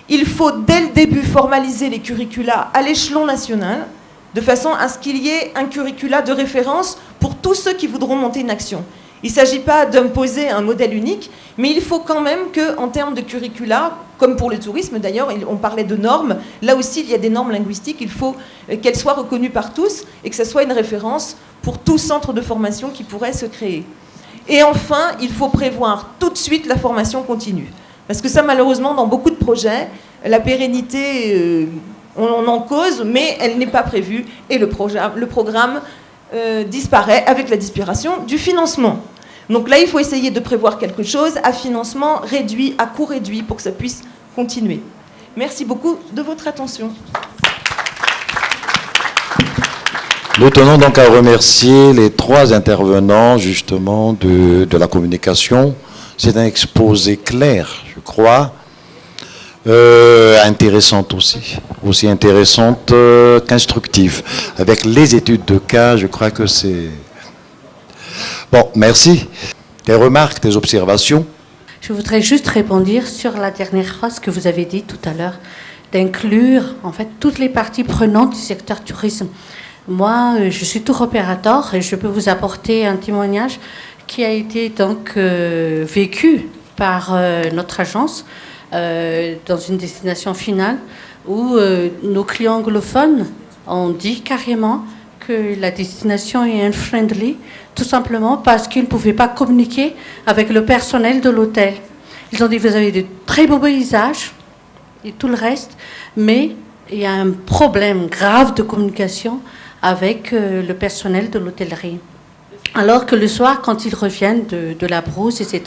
Il faut dès le début formaliser les curricula à l'échelon national, de façon à ce qu'il y ait un curricula de référence pour tous ceux qui voudront monter une action. Il ne s'agit pas d'imposer un modèle unique, mais il faut quand même qu'en termes de curricula, comme pour le tourisme d'ailleurs, on parlait de normes, là aussi il y a des normes linguistiques, il faut qu'elles soient reconnues par tous et que ce soit une référence pour tout centre de formation qui pourrait se créer. Et enfin, il faut prévoir tout de suite la formation continue. Parce que ça, malheureusement, dans beaucoup de projets, la pérennité, on en cause, mais elle n'est pas prévue et le programme disparaît avec la disparition du financement. Donc là, il faut essayer de prévoir quelque chose à financement réduit, à coût réduit, pour que ça puisse continuer. Merci beaucoup de votre attention. Nous tenons donc à remercier les trois intervenants, justement, de la communication. C'est un exposé clair, je crois, intéressante aussi intéressante qu'instructive. Avec les études de cas, je crois que c'est... Bon, merci. Des remarques, des observations? Je voudrais juste répondre sur la dernière phrase que vous avez dit tout à l'heure, d'inclure en fait toutes les parties prenantes du secteur tourisme. Moi, je suis tour opérateur et je peux vous apporter un témoignage qui a été donc vécu par notre agence dans une destination finale où nos clients anglophones ont dit carrément que la destination est unfriendly, tout simplement parce qu'ils ne pouvaient pas communiquer avec le personnel de l'hôtel. Ils ont dit, vous avez de très beaux paysages et tout le reste, mais il y a un problème grave de communication avec le personnel de l'hôtellerie. Alors que le soir, quand ils reviennent de la brousse, etc.,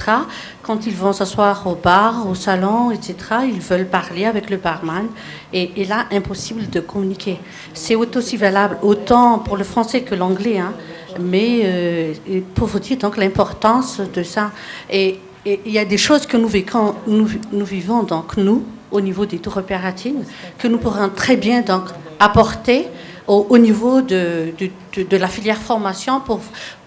quand ils vont s'asseoir au bar, au salon, etc., ils veulent parler avec le barman. Et là, impossible de communiquer. C'est aussi valable autant pour le français que l'anglais, hein, mais pour vous dire donc l'importance de ça. Et il y a des choses que nous vivons, donc nous, au niveau des tours opératives, que nous pourrons très bien donc apporter au niveau de la filière formation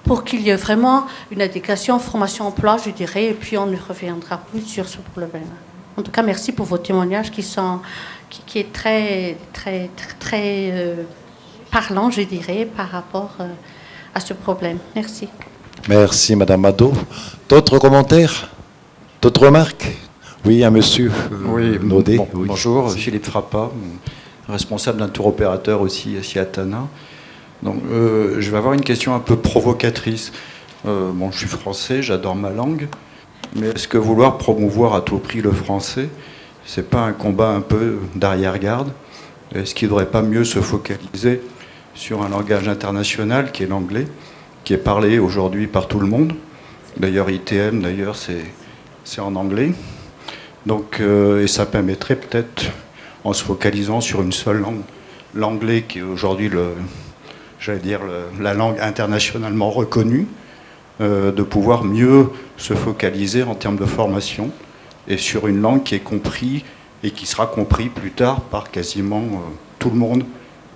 pour qu'il y ait vraiment une adéquation formation-emploi, je dirais, et puis on ne reviendra plus sur ce problème. En tout cas, merci pour vos témoignages qui est très, très, très parlant, je dirais, par rapport à ce problème. Merci. Merci, Madame Mado. D'autres commentaires? D'autres remarques? Oui, un monsieur. Oui, Naudet. Oui. Bonjour, Philippe Frappa, responsable d'un tour opérateur aussi à Tana. Donc, je vais avoir une question un peu provocatrice. Je suis français, j'adore ma langue, mais est-ce que vouloir promouvoir à tout prix le français, c'est pas un combat un peu d'arrière-garde? Est-ce qu'il ne faudrait pas mieux se focaliser sur un langage international qui est l'anglais, qui est parlé aujourd'hui par tout le monde? D'ailleurs, ITM, c'est en anglais. Donc, et ça permettrait peut-être, en se focalisant sur une seule langue, l'anglais qui est aujourd'hui la langue internationalement reconnue, de pouvoir mieux se focaliser en termes de formation et sur une langue qui est comprise et qui sera comprise plus tard par quasiment tout le monde,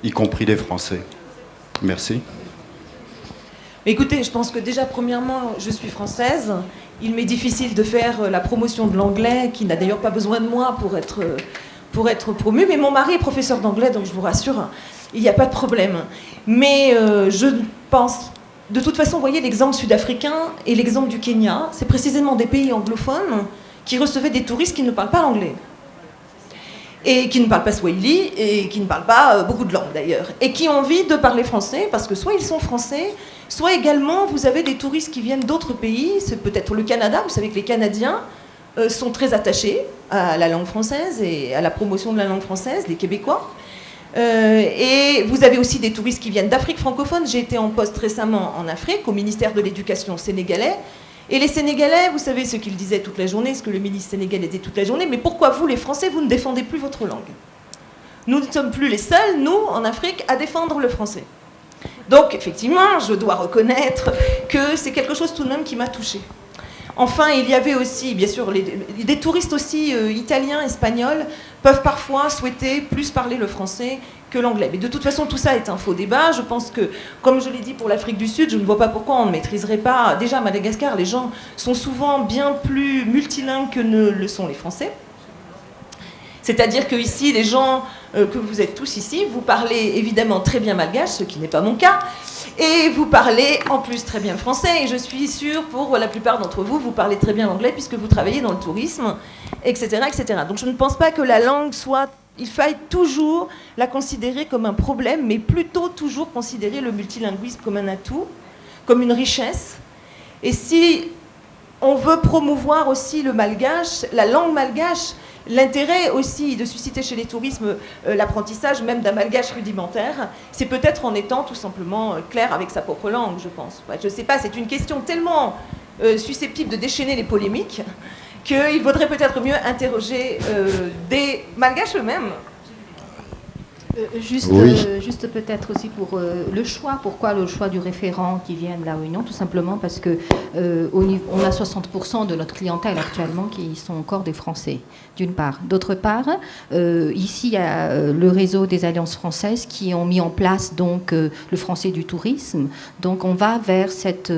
y compris les Français. Merci. Écoutez, je pense que déjà, premièrement, je suis française. Il m'est difficile de faire la promotion de l'anglais, qui n'a d'ailleurs pas besoin de moi pour être promu. Mais mon mari est professeur d'anglais, donc je vous rassure, il n'y a pas de problème. Mais je pense... De toute façon, vous voyez, l'exemple sud-africain et l'exemple du Kenya, c'est précisément des pays anglophones qui recevaient des touristes qui ne parlent pas l'anglais. Et qui ne parlent pas swahili, et qui ne parlent pas beaucoup de langues d'ailleurs. Et qui ont envie de parler français, parce que soit ils sont français, soit également vous avez des touristes qui viennent d'autres pays, c'est peut-être le Canada, vous savez que les Canadiens sont très attachés à la langue française et à la promotion de la langue française, les Québécois. Et vous avez aussi des touristes qui viennent d'Afrique francophone. J'ai été en poste récemment en Afrique, au ministère de l'Éducation sénégalais. Et les Sénégalais, vous savez ce qu'ils disaient toute la journée, ce que le ministre sénégalais disait toute la journée, mais pourquoi vous, les Français, vous ne défendez plus votre langue? Nous ne sommes plus les seuls, nous, en Afrique, à défendre le français. Donc, effectivement, je dois reconnaître que c'est quelque chose tout de même qui m'a touchée. Enfin, il y avait aussi, bien sûr, des touristes aussi italiens, espagnols, peuvent parfois souhaiter plus parler le français que l'anglais. Mais de toute façon, tout ça est un faux débat. Je pense que, comme je l'ai dit pour l'Afrique du Sud, je ne vois pas pourquoi on ne maîtriserait pas. Déjà, à Madagascar, les gens sont souvent bien plus multilingues que ne le sont les Français. C'est-à-dire que ici, les gens, que vous êtes tous ici, vous parlez évidemment très bien malgache, ce qui n'est pas mon cas, et vous parlez en plus très bien le français, et je suis sûre, pour la plupart d'entre vous, vous parlez très bien l'anglais puisque vous travaillez dans le tourisme, etc., etc. Donc je ne pense pas que la langue soit... Il faille toujours la considérer comme un problème, mais plutôt toujours considérer le multilinguisme comme un atout, comme une richesse. Et si on veut promouvoir aussi le malgache, la langue malgache, l'intérêt aussi de susciter chez les touristes l'apprentissage même d'un malgache rudimentaire, c'est peut-être en étant tout simplement clair avec sa propre langue, je pense. Je ne sais pas, c'est une question tellement susceptible de déchaîner les polémiques qu'il vaudrait peut-être mieux interroger des malgaches eux-mêmes. Juste peut-être aussi pour le choix. Pourquoi le choix du référent qui vient de la Réunion? Tout simplement parce que on a 60% de notre clientèle actuellement qui sont encore des Français, d'une part. D'autre part, ici, il y a le réseau des alliances françaises qui ont mis en place donc, le français du tourisme. Donc on va vers cette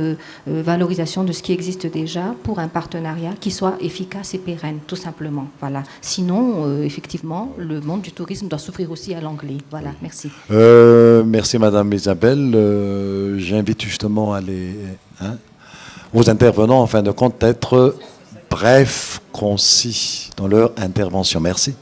valorisation de ce qui existe déjà pour un partenariat qui soit efficace et pérenne, tout simplement. Voilà. Sinon, effectivement, le monde du tourisme doit s'ouvrir aussi à l'anglais. Voilà, merci. Merci Madame Isabelle. J'invite justement aux intervenants, en fin de compte, d'être brefs, concis dans leur intervention. Merci.